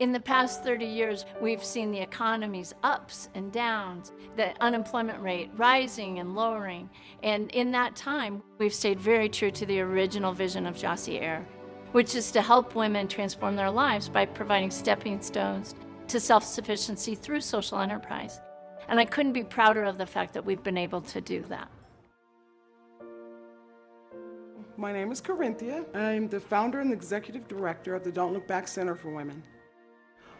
In the past 30 years, we've seen the economy's ups and downs, the unemployment rate rising and lowering. And in that time, we've stayed very true to the original vision of Jossie Air, which is to help women transform their lives by providing stepping stones to self-sufficiency through social enterprise. And I couldn't be prouder of the fact that we've been able to do that. My name is Corinne Thea. I'm the founder and executive director of the Don't Look Back Center for Women.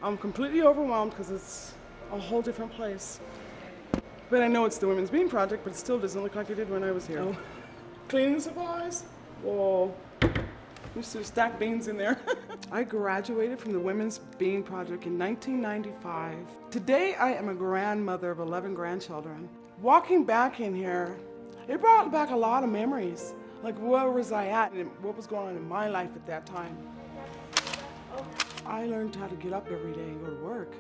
I'm completely overwhelmed because it's a whole different place. But I know it's the Women's Bean Project, but it still doesn't look like it did when I was here. Oh. Cleaning supplies? Whoa. Used to stack beans in there. I graduated from the Women's Bean Project in 1995. Today I am a grandmother of 11 grandchildren. Walking back in here, it brought back a lot of memories. Like, where was I at and what was going on in my life at that time? I learned how to get up every day and go to work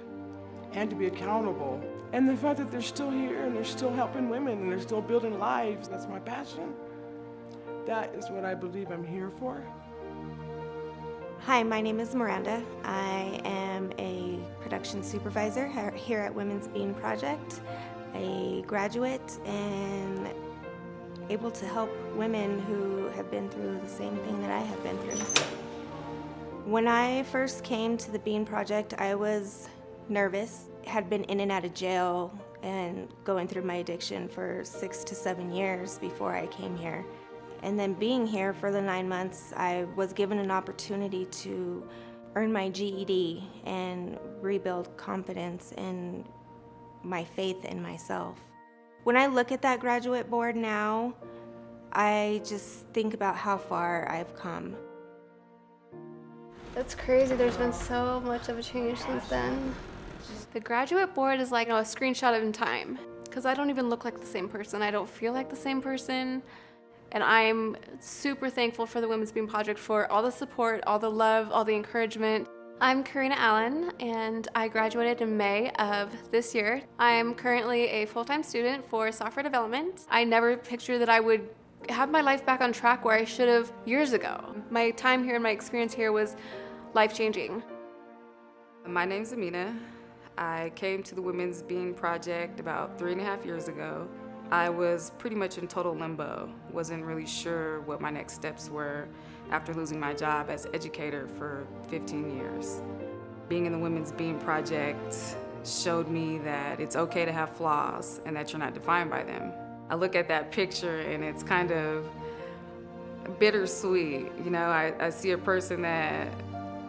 and to be accountable. And the fact that they're still here and they're still helping women and they're still building lives, that's my passion. That is what I believe I'm here for. Hi, my name is Miranda. I am a production supervisor here at Women's Bean Project, a graduate and able to help women who have been through the same thing that I have been through. When I first came to the Bean Project, I was nervous, had been in and out of jail and going through my addiction for 6 to 7 years before I came here. And then being here for the 9 months, I was given an opportunity to earn my GED and rebuild confidence in my faith in myself. When I look at that graduate board now, I just think about how far I've come. That's crazy. There's been so much of a change since then. The graduate board is like a screenshot in time, because I don't even look like the same person. I don't feel like the same person. And I'm super thankful for the Women's Bean Project for all the support, all the love, all the encouragement. I'm Karina and I graduated in May of this year. I'm currently a full-time student for software development. I never pictured that I would have my life back on track where I should have years ago. My time here and my experience here was life-changing. My name's Amina. I came to the Women's Bean Project about 3.5 years ago. I was pretty much in total limbo. Wasn't really sure what my next steps were after losing my job as educator for 15 years. Being in the Women's Bean Project showed me that it's okay to have flaws and that you're not defined by them. I look at that picture and it's kind of bittersweet. You know, I see a person that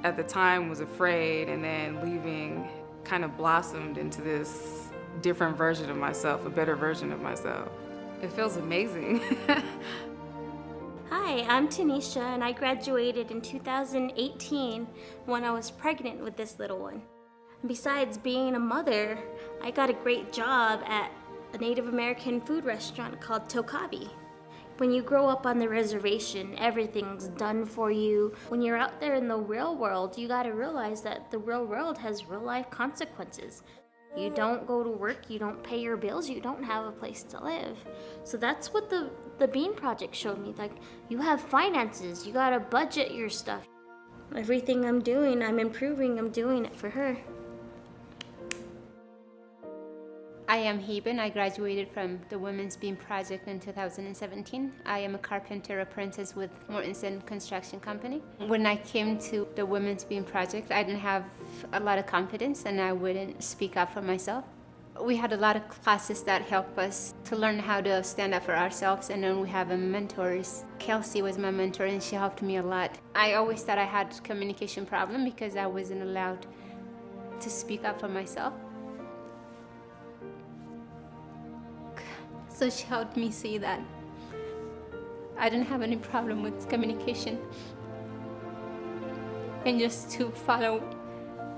at the time was afraid and then leaving kind of blossomed into this different version of myself, a better version of myself. It feels amazing. Hi, I'm Tanisha and I graduated in 2018 when I was pregnant with this little one. Besides being a mother, I got a great job at a Native American food restaurant called Tokabi. When you grow up on the reservation, everything's done for you. When you're out there in the real world, you gotta realize that the real world has real life consequences. You don't go to work, you don't pay your bills, you don't have a place to live. So that's what the Bean Project showed me. Like, you have finances, you gotta budget your stuff. Everything I'm doing, I'm improving, I'm doing it for her. I am Heben. I graduated from the Women's Bean Project in 2017. I am a carpenter apprentice with Mortensen Construction Company. When I came to the Women's Bean Project, I didn't have a lot of confidence and I wouldn't speak up for myself. We had a lot of classes that helped us to learn how to stand up for ourselves, and then we have mentors. Kelsey was my mentor and she helped me a lot. I always thought I had a communication problem because I wasn't allowed to speak up for myself. So she helped me see that I didn't have any problem with communication and just to follow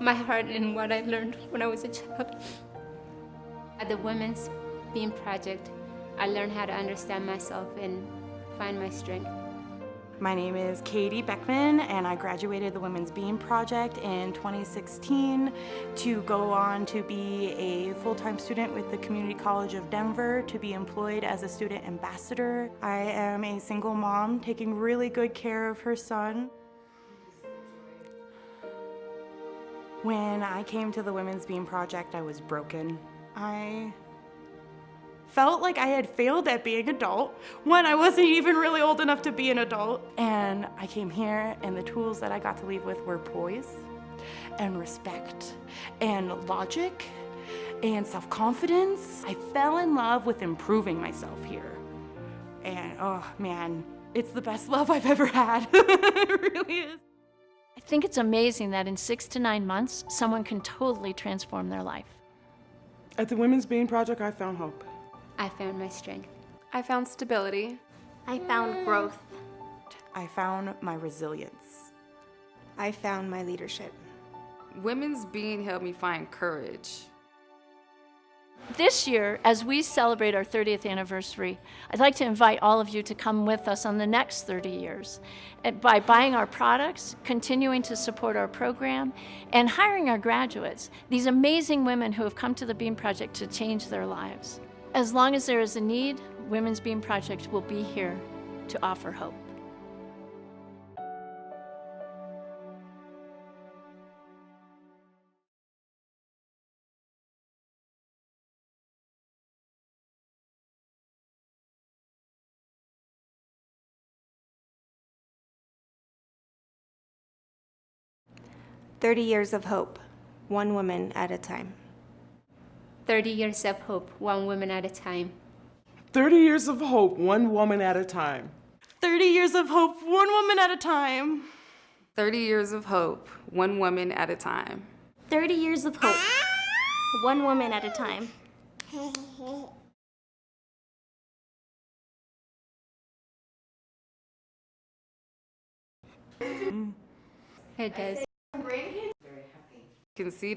my heart and what I learned when I was a child. At the Women's Bean Project, I learned how to understand myself and find my strength. My name is Katie Beckman and I graduated the Women's Bean Project in 2016 to go on to be a full-time student with the Community College of Denver, to be employed as a student ambassador. I am a single mom taking really good care of her son. When I came to the Women's Beam Project, I was broken. I felt like I had failed at being an adult when I wasn't even really old enough to be an adult. And I came here, and the tools that I got to leave with were poise and respect and logic and self-confidence. I fell in love with improving myself here. And oh man, it's the best love I've ever had. It really is. I think it's amazing that in 6 to 9 months, someone can totally transform their life. At the Women's Being Project, I found hope. I found my strength. I found stability. I found growth. I found my resilience. I found my leadership. Women's Being helped me find courage. This year, as we celebrate our 30th anniversary, I'd like to invite all of you to come with us on the next 30 years by buying our products, continuing to support our program, and hiring our graduates, these amazing women who have come to the Beam Project to change their lives. As long as there is a need, Women's Beam Project will be here to offer hope. "30 years of hope, one woman at a time." 30 years of hope, one woman at a time. 30 years of hope, one woman at a time. 30 years of hope, one woman at a time. 30 years of hope, one woman at a time. 30 years of hope, one woman at a time. It does. You can see this.